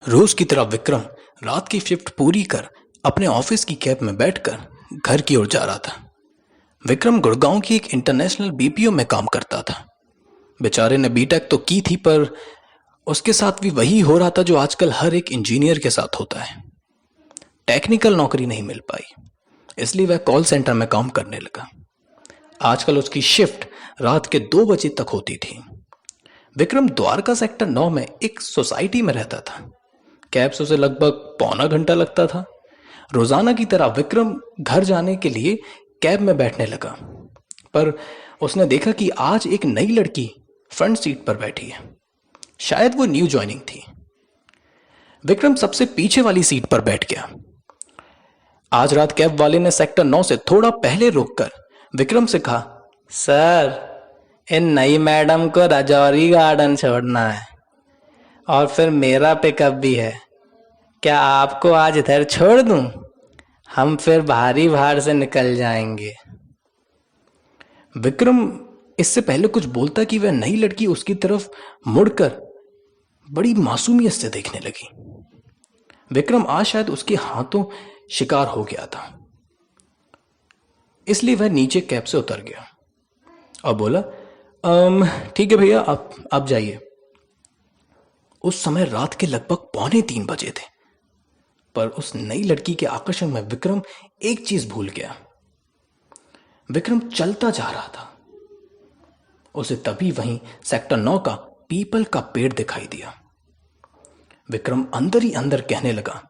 रोज की तरह विक्रम रात की शिफ्ट पूरी कर अपने ऑफिस की कैब में बैठकर घर की ओर जा रहा था। विक्रम गुड़गांव की एक इंटरनेशनल बीपीओ में काम करता था। बेचारे ने बीटेक तो की थी, पर उसके साथ भी वही हो रहा था जो आजकल हर एक इंजीनियर के साथ होता है। टेक्निकल नौकरी नहीं मिल पाई, इसलिए वह कॉल सेंटर में काम करने लगा। आजकल उसकी शिफ्ट रात के 2 बजे तक होती थी। विक्रम द्वारका सेक्टर 9 में एक सोसाइटी में रहता था। कैब से उसे लगभग पौना घंटा लगता था। रोजाना की तरह विक्रम घर जाने के लिए कैब में बैठने लगा, पर उसने देखा कि आज एक नई लड़की फ्रंट सीट पर बैठी है। शायद वो न्यू ज्वाइनिंग थी। विक्रम सबसे पीछे वाली सीट पर बैठ गया। आज रात कैब वाले ने सेक्टर 9 से थोड़ा पहले रोककर विक्रम से कहा, सर, इन नई मैडम को राजौरी गार्डन छोड़ना है और फिर मेरा पिकअप भी है। क्या आपको आज इधर छोड़ दूं? हम फिर भारी भाड़ से निकल जाएंगे। विक्रम इससे पहले कुछ बोलता कि वह नई लड़की उसकी तरफ मुड़कर बड़ी मासूमियत से देखने लगी। विक्रम आज शायद उसके हाथों शिकार हो गया था, इसलिए वह नीचे कैब से उतर गया और बोला, ठीक है भैया, आप जाइए। उस समय रात के लगभग 2:45 बजे थे, पर उस नई लड़की के आकर्षण में विक्रम एक चीज भूल गया। विक्रम चलता जा रहा था। उसे तभी वहीं सेक्टर 9 का पीपल का पेड़ दिखाई दिया। विक्रम अंदर ही अंदर कहने लगा,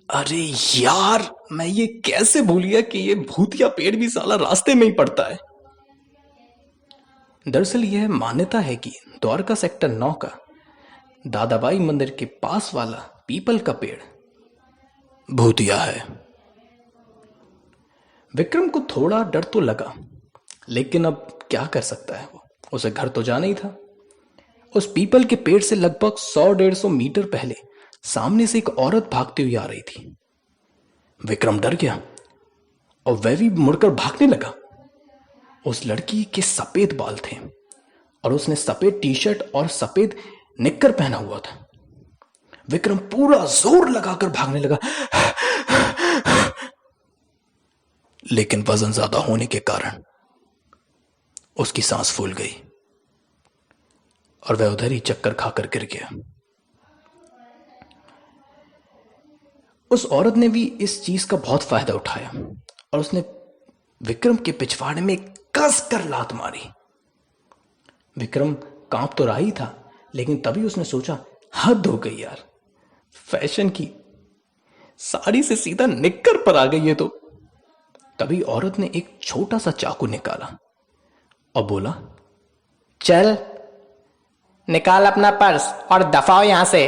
अरे यार, मैं ये कैसे भूल गया कि ये भूतिया पेड़ भी साला रास्ते में ही पड़ता है। दरअसल यह मान्यता है कि द्वारका सेक्टर 9 का दादाबाई मंदिर के पास वाला पीपल का पेड़ भूतिया है। विक्रम को थोड़ा डर तो लगा, लेकिन अब क्या कर सकता है वो, उसे घर तो जाना ही था। उस पीपल के पेड़ से लगभग 100-150 मीटर पहले सामने से एक औरत भागती हुई आ रही थी। विक्रम डर गया और वह भी मुड़कर भागने लगा। उस लड़की के सफेद बाल थे और उसने सफेद टी शर्ट और सफेद निक्कर पहना हुआ था। विक्रम पूरा जोर लगाकर भागने लगा, लेकिन वजन ज्यादा होने के कारण उसकी सांस फूल गई और वह उधर ही चक्कर खाकर गिर गया। उस औरत ने भी इस चीज का बहुत फायदा उठाया और उसने विक्रम के पिछवाड़े में कस कर लात मारी। विक्रम कांप तो रहा ही था, लेकिन तभी उसने सोचा, हद हो गई यार, फैशन की साड़ी से सीधा निक्कर पर आ गई है तो। तभी औरत ने एक छोटा सा चाकू निकाला और बोला, चल निकाल अपना पर्स और दफाओ यहां से।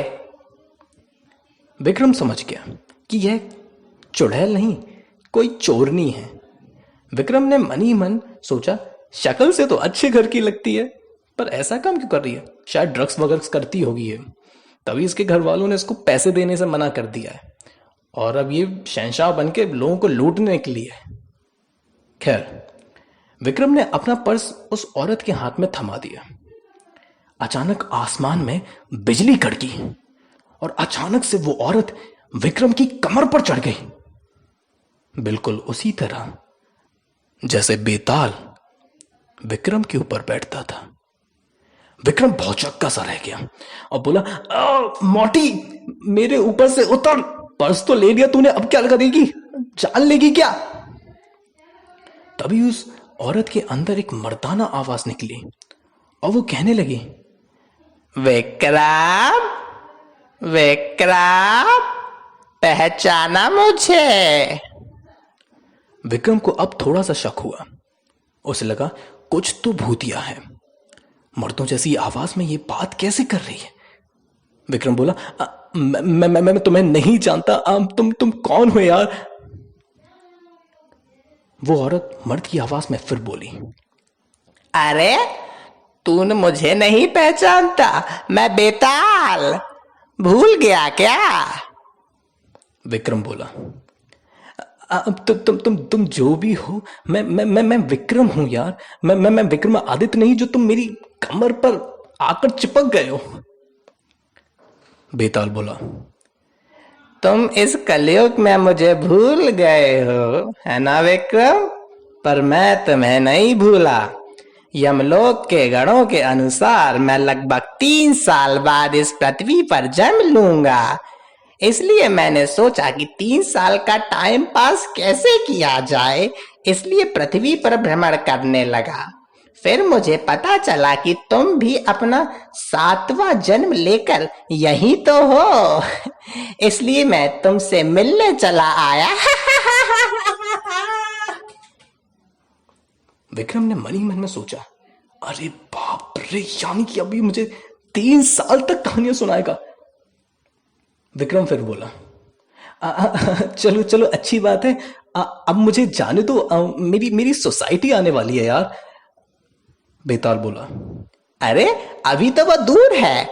विक्रम समझ गया कि यह चुड़ैल नहीं, कोई चोरनी है। विक्रम ने मन ही मन सोचा, शक्ल से तो अच्छे घर की लगती है, पर ऐसा काम क्यों कर रही है? शायद ड्रग्स वगैरह करती होगी है, तभी इसके घर वालों ने इसको पैसे देने से मना कर दिया है और अब ये शहंशाह बन के लोगों को लूटने के लिए। खैर, विक्रम ने अपना पर्स उस औरत के हाथ में थमा दिया। अचानक आसमान में बिजली कड़की और अचानक से वो औरत विक्रम की कमर पर चढ़ गई, बिल्कुल उसी तरह जैसे बेताल विक्रम के ऊपर बैठता था। विक्रम भौचक्का सा रह गया और बोला, मोटी, मेरे ऊपर से उतर, पर्स तो ले लिया तूने, अब क्या लगा देगी, जान लेगी क्या? तभी उस औरत के अंदर एक मर्दाना आवाज निकली और वो कहने लगी, विक्रम, विक्रम, पहचाना मुझे? विक्रम को अब थोड़ा सा शक हुआ। उसे लगा कुछ तो भूतिया है, मर्दों जैसी आवाज में ये बात कैसे कर रही है। विक्रम बोला, मैं तुम्हें नहीं जानता, तुम कौन हो यार? वो औरत मर्द की आवाज में फिर बोली, अरे तूने मुझे नहीं पहचानता? मैं बेताल, भूल गया क्या? विक्रम बोला, तुम जो भी हो, मैं विक्रम हूं यार। मैं विक्रम आदित्य नहीं जो तुम मेरी कमर पर आकर चिपक गए हो। बेताल बोला, तुम इस कलयुग में मुझे भूल गए हो, है ना विक्रम? पर मैं तुम्हें नहीं भूला। यमलोक के गणों के अनुसार मैं लगभग 3 साल बाद इस पृथ्वी पर जन्म लूंगा। इसलिए मैंने सोचा कि 3 साल का टाइम पास कैसे किया जाए, इसलिए पृथ्वी पर भ्रमण करने लगा। फिर मुझे पता चला कि तुम भी अपना 7वां जन्म लेकर यहीं तो हो, इसलिए मैं तुमसे मिलने चला आया। विक्रम ने मन ही मन में सोचा, अरे बाप रे, यानी कि अभी मुझे 3 साल तक कहानियां सुनाएगा। विक्रम फिर बोला, चलो चलो अच्छी बात है, अब मुझे जाने दो, मेरी मेरी सोसाइटी आने वाली है यार। बेताल बोला, अरे अभी तो वो दूर है,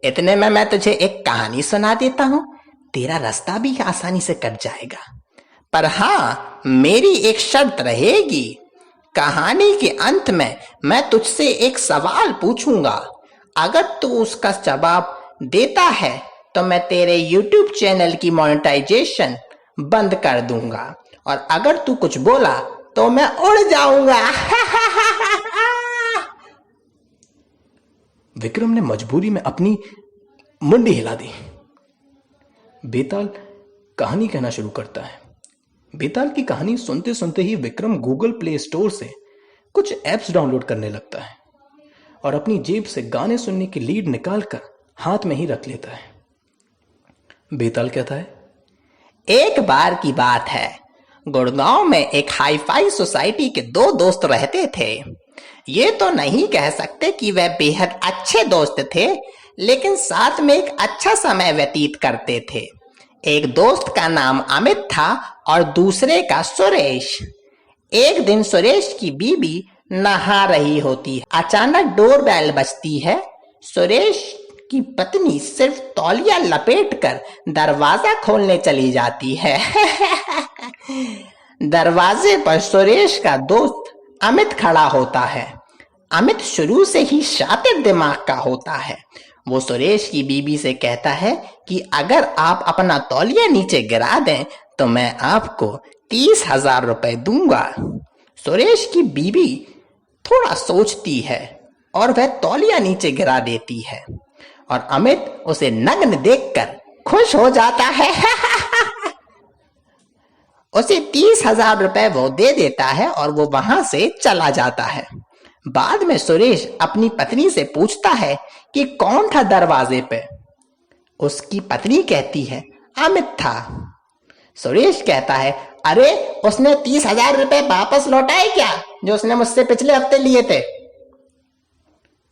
इतने में मैं तुझे एक कहानी सुना देता हूँ, तेरा रास्ता भी आसानी से कट जाएगा। पर हाँ, मेरी एक शर्त रहेगी। कहानी के अंत में मैं तुझसे एक सवाल पूछूंगा, अगर तू उसका जवाब देता है तो मैं तेरे YouTube चैनल की मोनेटाइजेशन बंद कर दूंगा, और अगर तू कुछ बोला तो मैं उड़ जाऊंगा। विक्रम ने मजबूरी में अपनी मुंडी हिला दी। बेताल कहानी कहना शुरू करता है। बेताल की कहानी सुनते सुनते ही विक्रम गूगल प्ले स्टोर से कुछ ऐप्स डाउनलोड करने लगता है और अपनी जेब से गाने सुनने की लीड निकालकर हाथ में ही रख लेता है। बेताल कहता है, एक बार की बात है, गुड़गांव में एक हाई फाई सोसाइटी के 2 दोस्त रहते थे। ये तो नहीं कह सकते कि वह बेहद अच्छे दोस्त थे, लेकिन साथ में एक अच्छा समय व्यतीत करते थे। एक दोस्त का नाम अमित था और दूसरे का सुरेश। एक दिन सुरेश की बीबी नहा रही होती है, अचानक डोरबेल बजती है। सुरेश की पत्नी सिर्फ तौलिया लपेटकर दरवाजा खोलने चली जाती है। दरवाजे पर सुरेश का दोस्त अमित खड़ा होता है। अमित शुरू से ही शातिर दिमाग का होता है। वो सुरेश की बीबी से कहता है कि अगर आप अपना तौलिया नीचे गिरा दें तो मैं आपको 30,000 रुपए दूंगा। सुरेश की बीबी थोड़ा सोचती है और वह तौलिया नीचे गिरा देती है, और अमित उसे नग्न देखकर खुश हो जाता है। उसे 30,000 रुपए वो दे देता है और वो वहां से चला जाता है। बाद में सुरेश अपनी पत्नी से पूछता है कि कौन था दरवाजे पे। उसकी पत्नी कहती है, अमित था। सुरेश कहता है, अरे उसने 30,000 रुपए वापस लौटाए क्या, जो उसने मुझसे पिछले हफ्ते लिए थे?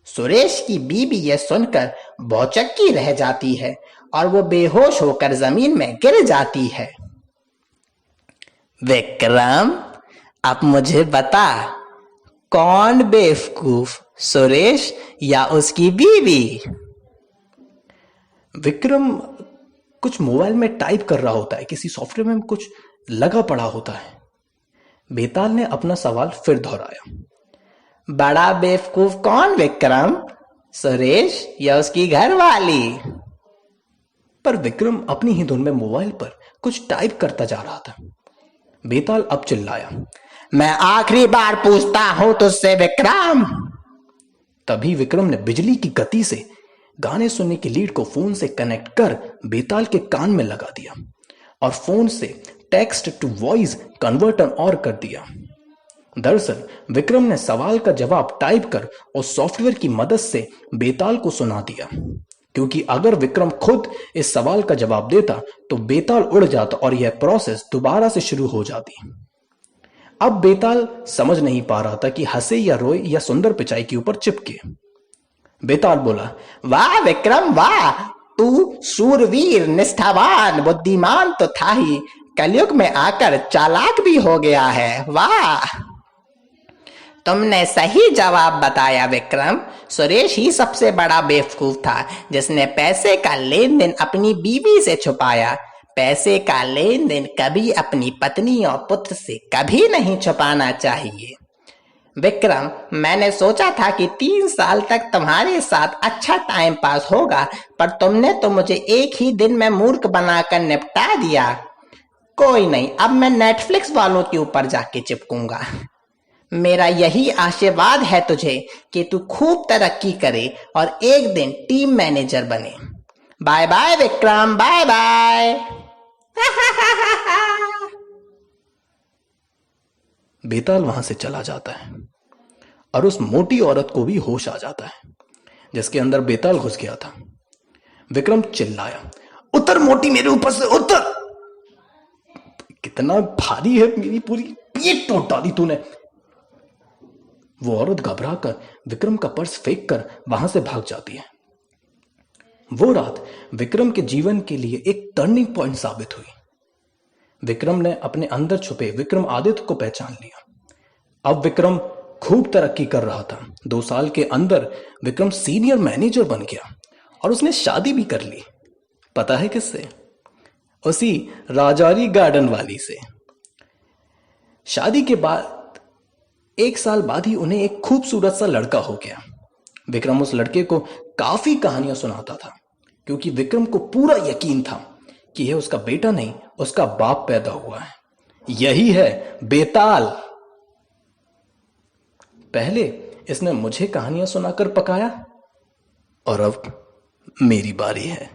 सुरेश की बीबी यह सुनकर भौचक्की रह जाती है और वो बेहोश होकर जमीन में गिर जाती है। विक्रम, अब मुझे बता, कौन बेवकूफ, सुरेश या उसकी बीवी? विक्रम कुछ मोबाइल में टाइप कर रहा होता है, किसी सॉफ्टवेयर में कुछ लगा पड़ा होता है। बेताल ने अपना सवाल फिर दोहराया, बड़ा बेवकूफ कौन विक्रम, सुरेश या उसकी घरवाली? पर विक्रम अपनी ही धुन में मोबाइल पर कुछ टाइप करता जा रहा था। बेताल अब चिल्लाया, मैं आखिरी बार पूछता हूं तुझसे विक्रम। तभी विक्रम ने बिजली की गति से गाने सुनने की लीड को फोन से कनेक्ट कर बेताल के कान में लगा दिया और फोन से text to voice converter on कर दिया। दरअसल विक्रम ने सवाल का जवाब टाइप कर उस सॉफ्टवेयर की मदद से बेताल को सुना दिया, क्योंकि अगर विक्रम खुद इस सवाल का जवाब देता तो बेताल उड़ जाता और यह प्रोसेस दोबारा से शुरू हो जाती। अब बेताल समझ नहीं पा रहा था कि हंसे या रोए या सुंदर पिचाई के ऊपर चिपके। बेताल बोला, वाह विक्रम वाह, तू शूरवीर, निष्ठावान, बुद्धिमान तो था ही, कलयुग में आकर चालाक भी हो गया है, वाह। तुमने सही जवाब बताया विक्रम। सुरेश ही सबसे बड़ा बेवकूफ था जिसने पैसे का लेन देन अपनी बीवी से छुपाया। पैसे का लेन देन कभी अपनी पत्नी और पुत्र से कभी नहीं छुपाना चाहिए। विक्रम, मैंने सोचा था कि 3 साल तक तुम्हारे साथ अच्छा टाइम पास होगा, पर तुमने तो मुझे एक ही दिन में मूर्ख बनाकर निपटा दिया। कोई नहीं, अब मैं नेटफ्लिक्स वालों के ऊपर जाके चिपकूंगा। मेरा यही आशीर्वाद है तुझे कि तू खूब तरक्की करे और एक दिन टीम मैनेजर बने। Bye bye Vikram, bye bye. Betal वहां से चला जाता है और उस मोटी औरत को भी होश आ जाता है जिसके अंदर बेताल घुस गया था। विक्रम चिल्लाया, उतर मोटी, मेरे ऊपर से उतर। कितना भारी है, मेरी पूरी पीठ तोड़ डाली तूने। वो औरत घबरा कर विक्रम का पर्स फेंक कर वहां से भाग जाती है। वो रात विक्रम के जीवन के लिए एक टर्निंग पॉइंट साबित हुई। विक्रम ने अपने अंदर छुपे विक्रमादित्य को पहचान लिया। अब विक्रम खूब तरक्की कर रहा था। 2 साल के अंदर विक्रम सीनियर मैनेजर बन गया और उसने शादी भी कर ली। पता है किससे? उसी राजौरी गार्डन वाली से। शादी के बाद 1 साल बाद ही उन्हें एक खूबसूरत सा लड़का हो गया। विक्रम उस लड़के को काफी कहानियां सुनाता था क्योंकि विक्रम को पूरा यकीन था कि यह उसका बेटा नहीं, उसका बाप पैदा हुआ है। यही है बेताल। पहले इसने मुझे कहानियां सुनाकर पकाया और अब मेरी बारी है।